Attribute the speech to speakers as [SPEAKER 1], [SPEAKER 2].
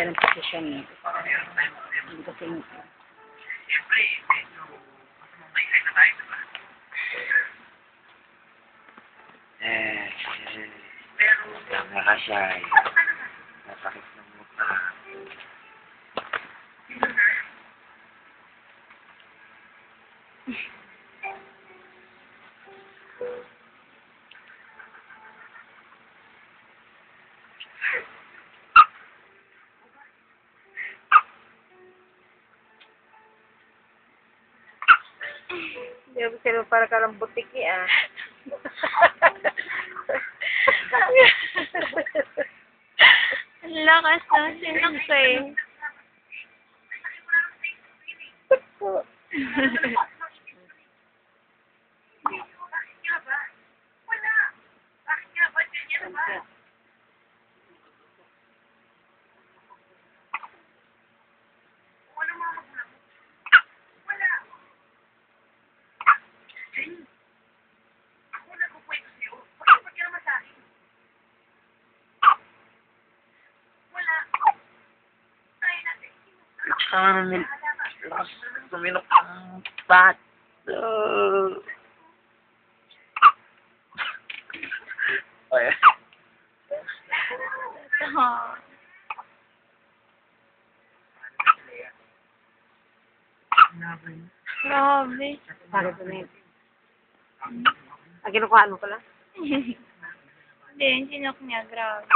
[SPEAKER 1] tayo ng posisyon eh. Hindi kasi
[SPEAKER 2] Siyempre, medyo maingay na tayo, diba? Pero,
[SPEAKER 3] Tama ka siya eh. Nasakit ng mukha.
[SPEAKER 1] Sabi sa'yo, para ka lang butiki ah.
[SPEAKER 4] Ang lakas ng sinakay.
[SPEAKER 3] Lakas tuminok ng bat. Ay.
[SPEAKER 4] Grabe.
[SPEAKER 1] Bakit ito na yun? Ah, kinukuhaan mo pala?
[SPEAKER 4] Hindi, yung sinok niya, grabe.